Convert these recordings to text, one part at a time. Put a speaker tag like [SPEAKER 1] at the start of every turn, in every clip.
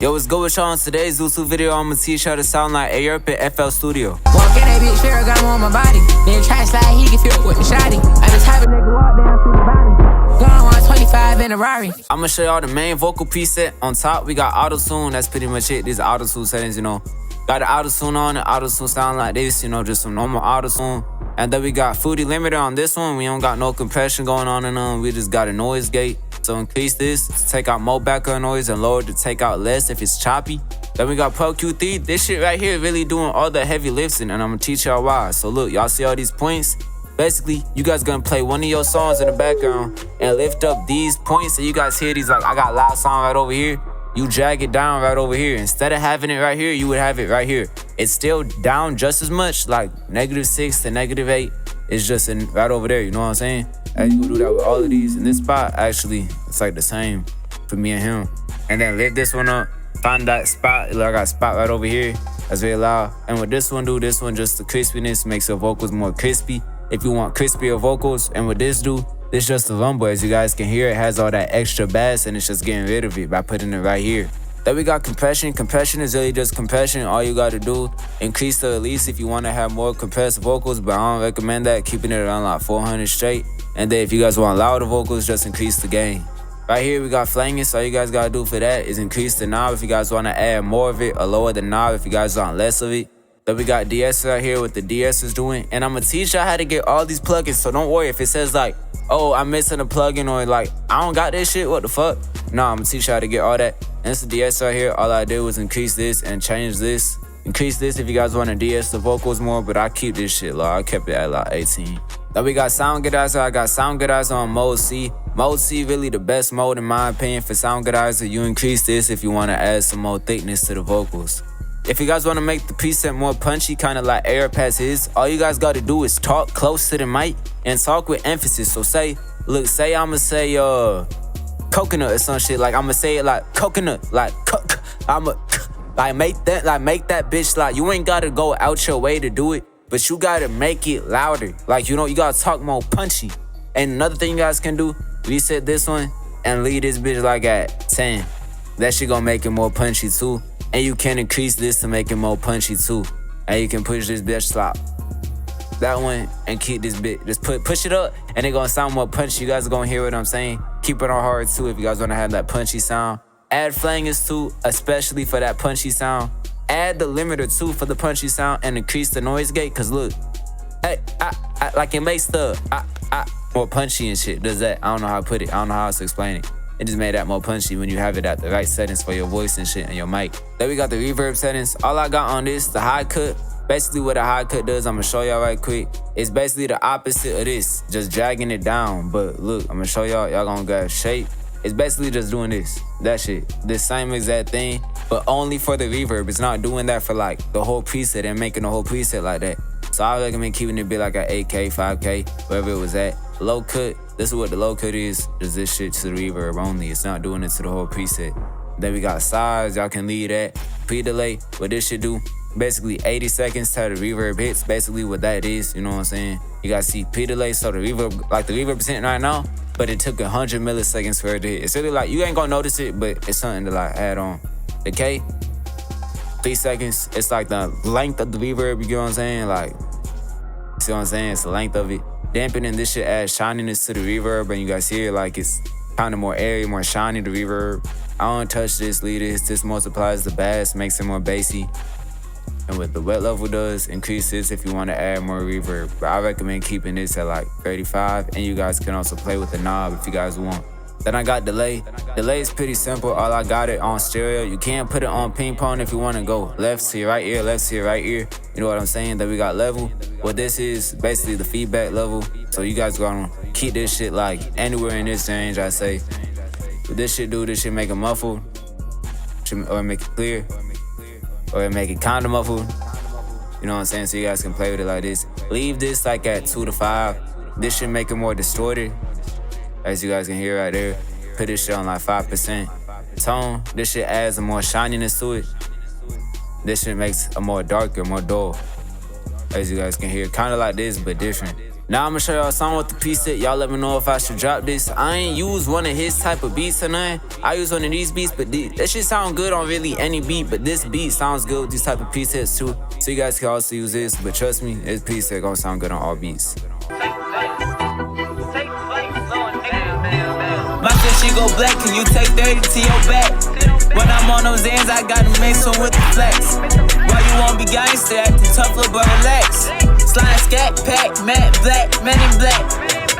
[SPEAKER 1] Yo, what's good with y'all? On today's YouTube video, I'm gonna teach y'all to sound like Ayerp at FL Studio.
[SPEAKER 2] Walk in that bitch, Farrah got him on my body. Then try to slide, he get filled with the shotty. I'm the type of nigga walk down through the body. Going 125 in a Rari.
[SPEAKER 1] I'm gonna show y'all the main vocal preset. On top, we got auto-tune. That's pretty much it. These are auto-tune settings, you know. Got the auto-tune on, the auto-tune sound like this, you know, just some normal auto-tune. And then we got Foodie Limiter on this one. We don't got no compression going on in them. We just got a noise gate. So increase this to take out more background noise and lower to take out less if it's choppy. Then we got Pro Q3. This shit right here really doing all the heavy lifting, and I'm gonna teach y'all why. So look, y'all see all these points? Basically, you guys gonna play one of your songs in the background and lift up these points, so you guys hear these, like I got loud song right over here. You drag it down right over here. Instead of having it right here, you would have it right here. It's still down just as much, like -6 to -8. It's just right over there, you know what I'm saying? And you do that with all of these. In this spot, actually, it's like the same for me and him. And then lift this one up, find that spot. Like I got a spot right over here. That's very loud. And with this one, this one just the crispiness makes your vocals more crispy. If you want crispier vocals, and with this this just the rumble. As you guys can hear, it has all that extra bass, and it's just getting rid of it by putting it right here. Then we got compression. Compression is really just compression. All you gotta do, increase the release if you wanna have more compressed vocals, but I don't recommend that, keeping it around like 400 straight. And then if you guys want louder vocals, just increase the gain. Right here, we got flanging, so all you guys gotta do for that is increase the knob if you guys wanna add more of it, or lower the knob if you guys want less of it. Then we got DS right here, what the DS is doing. And I'm gonna teach y'all how to get all these plugins, so don't worry if it says like, oh, I'm missing a plugin, or like, I don't got this shit, what the fuck? Nah, I'm gonna teach y'all how to get all that. And it's the DS right here. All I did was increase this and change this. Increase this if you guys wanna DS the vocals more, but I keep this shit low. I kept it at like 18. Then we got Sound Goodizer. I got Sound Goodizer on Mode C. Mode C really the best mode in my opinion for Sound Goodizer. You increase this if you wanna add some more thickness to the vocals. If you guys wanna make the preset more punchy, kinda like Ayerp has his, all you guys gotta do is talk close to the mic and talk with emphasis. So say I'ma say coconut or some shit. Like I'ma say it like coconut, like make that bitch like, you ain't gotta go out your way to do it, but you gotta make it louder. Like, you know, you gotta talk more punchy. And another thing you guys can do, reset this one and leave this bitch like at 10. That shit gonna make it more punchy too. And you can increase this to make it more punchy too. And you can push this bitch slop that one and keep this bit, just push it up and it gonna sound more punchy. You guys are gonna hear what I'm saying. Keep it on hard too if you guys wanna have that punchy sound. Add flangers too, especially for that punchy sound. Add the limiter too for the punchy sound, and increase the noise gate, cause look, hey, like it makes the more punchy and shit. Does that? I don't know how to put it. I don't know how else to explain it. It just made that more punchy when you have it at the right settings for your voice and shit and your mic. Then we got the reverb settings. All I got on this, the high cut. Basically what a high cut does, I'm gonna show y'all right quick. It's basically the opposite of this, just dragging it down. But look, I'm gonna show y'all gonna get shape. It's basically just doing this, that shit. This same exact thing, but only for the reverb. It's not doing that for like the whole preset and making the whole preset like that. So I recommend keeping it bit like a 8K, 5K, wherever it was at. Low cut, this is what the low cut is this shit to the reverb only. It's not doing it to the whole preset. Then we got size, y'all can leave that. Pre-delay, what this should do, basically 80 seconds till the reverb hits, basically what that is, you know what I'm saying? You gotta see pre-delay, so the reverb, like the reverb percent right now, but it took 100 milliseconds for it to hit. It's really like, you ain't gonna notice it, but it's something to like add on. Decay, 3 seconds, it's like the length of the reverb, you get what I'm saying? Like, see what I'm saying? It's the length of it. Dampening, this shit adds shininess to the reverb, and you guys hear like it's kind of more airy, more shiny, the reverb. I don't touch this, leave this. This multiplies the bass, makes it more bassy. And what the wet level does, increase this if you want to add more reverb. But I recommend keeping this at like 35, and you guys can also play with the knob if you guys want. Then I got delay. Delay is pretty simple. All I got it on stereo. You can put it on ping pong if you want to go left to your right ear, left to your right ear. You know what I'm saying? Then we got level. What this is, basically the feedback level. So you guys gonna keep this shit like anywhere in this range, I say. What this shit do, this shit make it muffled, or make it clear, or make it kind of muffled. You know what I'm saying? So you guys can play with it like this. Leave this like at 2 to 5. This should make it more distorted, as you guys can hear right there. Put this shit on like 5%. Tone, this shit adds a more shininess to it. This shit makes a more darker, more dull, as you guys can hear. Kind of like this, but different. Now I'ma show y'all a song with the preset. Y'all let me know if I should drop this. I ain't use one of his type of beats or nothing. I use one of these beats, but that shit sound good on really any beat. But this beat sounds good with these type of presets too. So you guys can also use this. But trust me, this preset gonna sound good on all beats.
[SPEAKER 3] My bitch, she go black, can you take 30 to your back? When I'm on those ends, I gotta mix them with the flex. Why you won't be gangster, acting tough, little bro, relax. Slime, scat, pack, matte, black, men in black.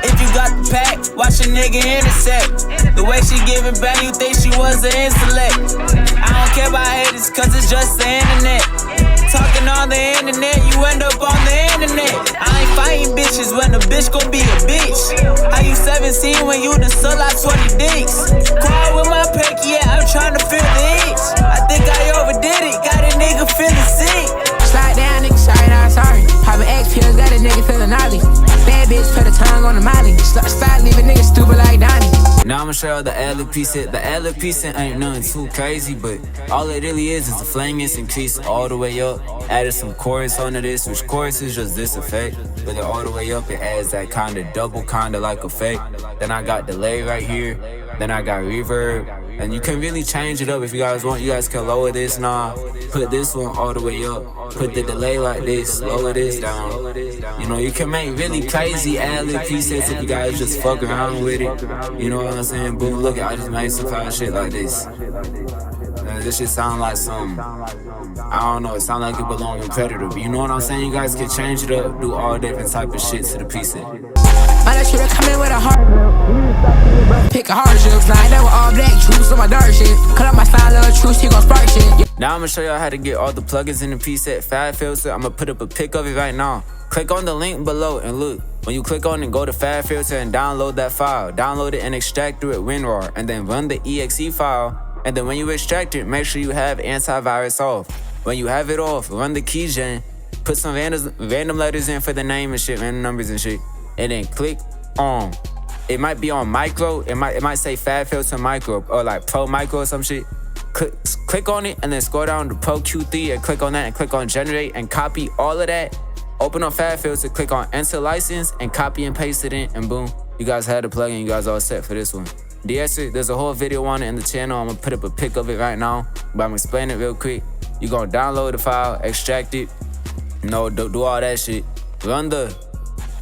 [SPEAKER 3] If you got the pack, watch a nigga intersect. The way she giving back, you think she was an intellect. I don't care about haters, cause it's just the internet. Talking on the internet, you end up on the internet. I ain't fighting bitches when a bitch gon' be a bitch. How you 17 when you done sold out 20 dicks? Crawl with my pack, yeah, I'm tryna feel the itch. I think I overdid it, got a nigga feeling sick.
[SPEAKER 2] Slide down, nigga, sorry, not sorry. Poppin' X pills, got a nigga feeling naughty. Bad bitch, put a tongue on the molly. Slide, leave a nigga stupid like Donnie.
[SPEAKER 1] Now I'ma show y'all the Adlib preset. The Adlib preset ain't nothing too crazy, but all it really is the flaminess increase all the way up. Added some chorus onto this, which chorus is just this effect. But then all the way up, it adds that kinda double, kinda like effect. Then I got delay right here. Then I got reverb. And you can really change it up if you guys want. You guys can lower this now. Put this one all the way up. Put the delay like this. Lower this down. You know, you can make really crazy Adlib presets if you guys just fuck around with it. You know what I'm saying? Boom, look, I just made some fire shit like this. This shit sound like some, I don't know, it sound like it belong in Predator. But you know what I'm saying? You guys can change it up, do all different type of shit to the preset.
[SPEAKER 2] My that shit come in with a hard milk. Pick a hard shit. Slide down with all black juice on my dark shit. Cut up my style of truth, he gon' spark shit.
[SPEAKER 1] Now I'ma show y'all how to get all the plugins in the preset Fab Filter. I'ma put up a pic of it right now. Click on the link below and look. When you click on it, go to Fab Filter and download that file. Download it and extract through it WinRAR. And then run the exe file. And then when you extract it, make sure you have antivirus off. When you have it off, run the keygen. Put some random letters in for the name and shit, random numbers and shit. And then click on. It might be on micro. It might say Fab Filter micro or like Pro micro or some shit. Click on it and then scroll down to Pro Q3 and click on that and click on generate and copy all of that. Open up Fab Filter, click on enter license and copy and paste it in and boom. You guys had the plugin, you guys all set for this one. There's a whole video on it in the channel. I'm gonna put up a pic of it right now, but I'm gonna explain it real quick. You gonna download the file, extract it, you know, do all that shit. Run the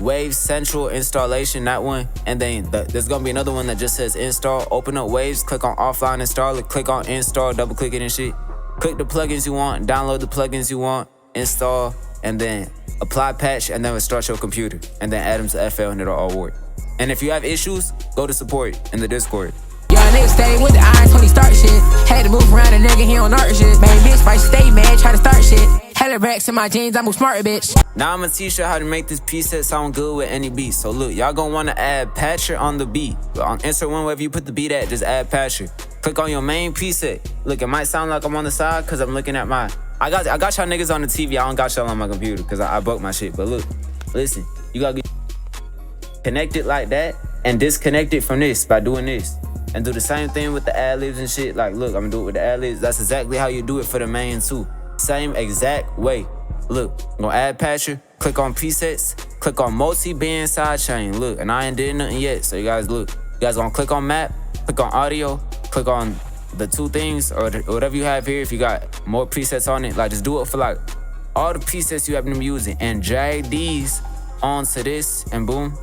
[SPEAKER 1] Waves Central installation, that one, and then there's gonna be another one that just says install. Open up Waves, click on offline install it, click on install, double click it and shit. Click the plugins you want, download the plugins you want, install, and then apply patch, and then restart your computer, and then add them to FL and it'll all work. And if you have issues, go to support in the Discord.
[SPEAKER 2] Young nigga stay with the irons when he start shit. Had to move around a nigga, he don't art shit. Main bitch, fight stay mad, try to start shit. Hella racks in my jeans, I move smarter, bitch.
[SPEAKER 1] Now I'm gonna teach you how to make this preset sound good with any beat. So look, y'all gonna wanna add patcher on the beat. On insert one, wherever you put the beat at, just add patcher. Click on your main preset. Look, it might sound like I'm on the side because I'm looking at my, I got y'all niggas on the TV, I don't got y'all on my computer because I broke my shit. But look, listen, you gotta get connected like that and disconnect it from this by doing this. And do the same thing with the ad-libs and shit. Like, look, I'm gonna do it with the ad-libs. That's exactly how you do it for the main too. Same exact way. Look, I'm gonna add patcher, click on presets, click on multi-band sidechain. Look, and I ain't did nothing yet, so you guys look. You guys gonna click on map, click on audio, click on the two things or whatever you have here. If you got more presets on it, like just do it for like all the presets you have been using and drag these onto this and boom.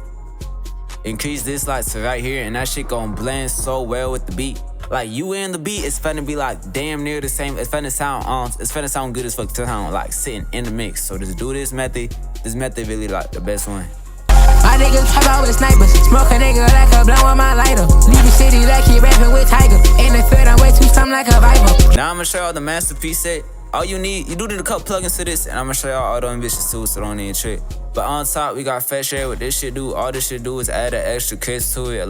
[SPEAKER 1] Increase this like to right here and that shit gonna blend so well with the beat. Like you and the beat, it's finna be like damn near the same. It's finna sound good as fuck to sound like sitting in the mix. So just do this method. This method really like the best one.
[SPEAKER 2] My niggas pop out with snipers. Smoke a nigga like a blow on my lighter. Leave the city like he rapping with Tiger. In the field, I'm way too something like a viper.
[SPEAKER 1] Now I'm gonna show y'all the master preset. All you need, you do need a couple plugins to this, and I'm gonna show y'all all the ambitions too, so don't even trip. But on top, we got fresh air. What this shit do, all this shit do is add an extra kiss to it,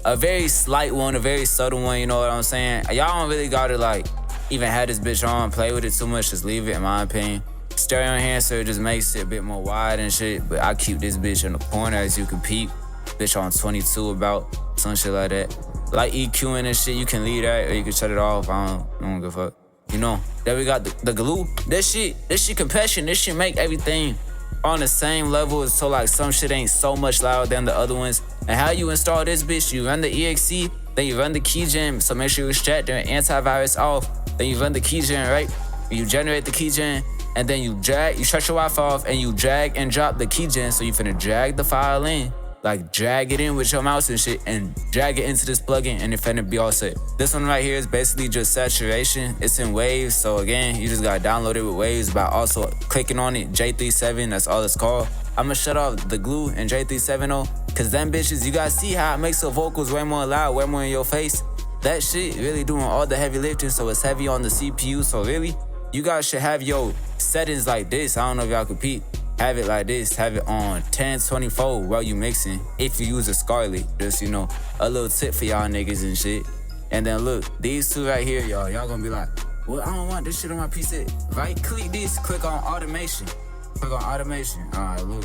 [SPEAKER 1] a very slight one, a very subtle one, you know what I'm saying? Y'all don't really gotta like, even have this bitch on, play with it too much, just leave it in my opinion. Stereo enhancer just makes it a bit more wide and shit, but I keep this bitch in the corner as you can peep. Bitch on 22 about, some shit like that. Like EQing and shit, you can leave that or you can shut it off, I don't give a fuck. You know, then we got the glue. This shit compression, this shit make everything on the same level, so like some shit ain't so much louder than the other ones. And how you install this bitch, you run the exe, then you run the keygen, so make sure you extract the antivirus off, then you run the keygen, right? You generate the keygen, and then you shut your Wi-Fi off, and you drag and drop the keygen, so you finna drag the file in. Like drag it in with your mouse and shit and drag it into this plugin and it finna be all set. This one right here is basically just saturation. It's in waves, so again, you just gotta download it with waves by also clicking on it, J37, that's all it's called. I'ma shut off the glue and J37 though, cause them bitches, you gotta see how it makes the vocals way more loud, way more in your face. That shit really doing all the heavy lifting, so it's heavy on the CPU, so really, you guys should have your settings like this. I don't know if y'all could peep. Have it like this, have it on 1024 while you mixing. If you use a Scarlet, just, you know, a little tip for y'all niggas and shit. And then look, these two right here, y'all gonna be like, well, I don't want this shit on my PC. Right click this, click on automation. Click on automation. All right, look.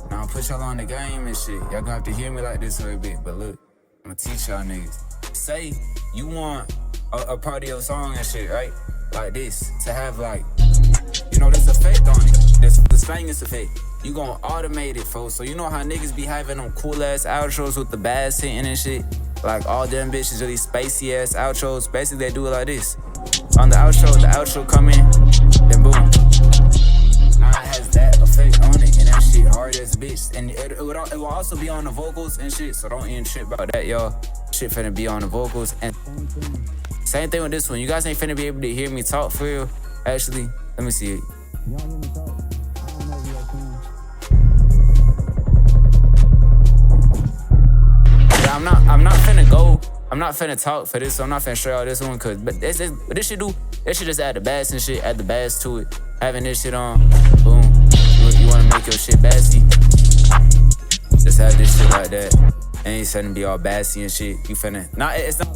[SPEAKER 1] Now I'll put y'all on the game and shit. Y'all gonna have to hear me like this a little bit, but look, I'm gonna teach y'all niggas. Say you want a part of your song and shit, right? Like this, to have like, you know, this effect on it. This famous effect. You gonna automate it, folks. So you know how niggas be having them cool ass outros with the bass hitting and shit? Like all them bitches really spacey ass outros. Basically they do it like this. On the outro come in, then boom. Now it has that effect on it, and that shit hard as bitch. And it will also be on the vocals and shit, so don't even trip about that, y'all. Shit finna be on the vocals. And same thing with this one. You guys ain't finna be able to hear me talk for real. Actually, let me see it.
[SPEAKER 4] Y'all hear me talk? I don't know if y'all can.
[SPEAKER 1] Yeah, I'm not finna talk for this, so I'm not finna show y'all this one, cause but this should just add the bass and shit, add the bass to it. Having this shit on, boom. You wanna make your shit bassy? Just have this shit like that. And it's finna be all bassy and shit. You finna, it's not.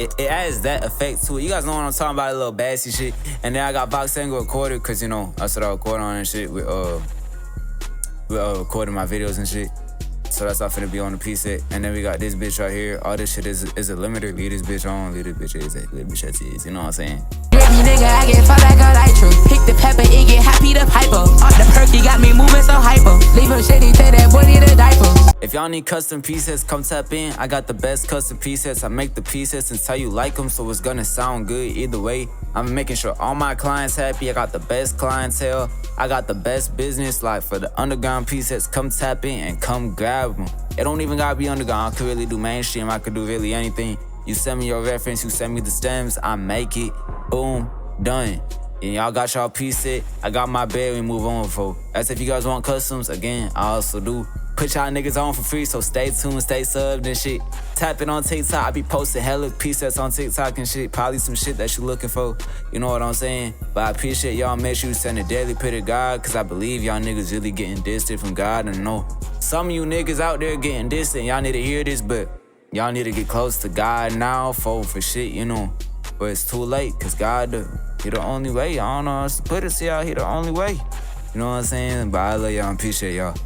[SPEAKER 1] It adds that effect to it. You guys know what I'm talking about, a little bassy shit. And then I got Vox Angle recorded, cause you know, that's what I record on and shit with recording my videos and shit. So that's not finna be on the preset. And then we got this bitch right here. All this shit is a limiter. Leave this bitch on, leave this bitch as is. You know what I'm saying?
[SPEAKER 2] Drippy nigga, I get fucked like a nitro. Pick the pepper, it get happy to hyper. The perky got me moving so hyper. Leave him shitty, take that boy need a diaper.
[SPEAKER 1] If y'all need custom presets, come tap in. I got the best custom presets. I make the presets until you like them, so it's gonna sound good either way. I'm making sure all my clients happy. I got the best clientele. I got the best business. Like for the underground presets, come tap in and come grab them. It don't even gotta be underground. I could really do mainstream. I could do really anything. You send me your reference, you send me the stems, I make it. Boom, done. And y'all got y'all preset. I got my bed, we move on for. As if you guys want customs, again, I also do. Put y'all niggas on for free, so stay tuned, stay subbed and shit. Tap it on TikTok, I be posting hella presets on TikTok and shit. Probably some shit that you looking for, you know what I'm saying? But I appreciate y'all, make sure you send a daily prayer to God, cause I believe y'all niggas really getting distant from God. And I know some of you niggas out there getting distant, y'all need to hear this, but y'all need to get close to God now for shit, you know. But it's too late, cause God, he the only way. I don't know how else to put it, see how he the only way. You know what I'm saying? But I love y'all and appreciate y'all.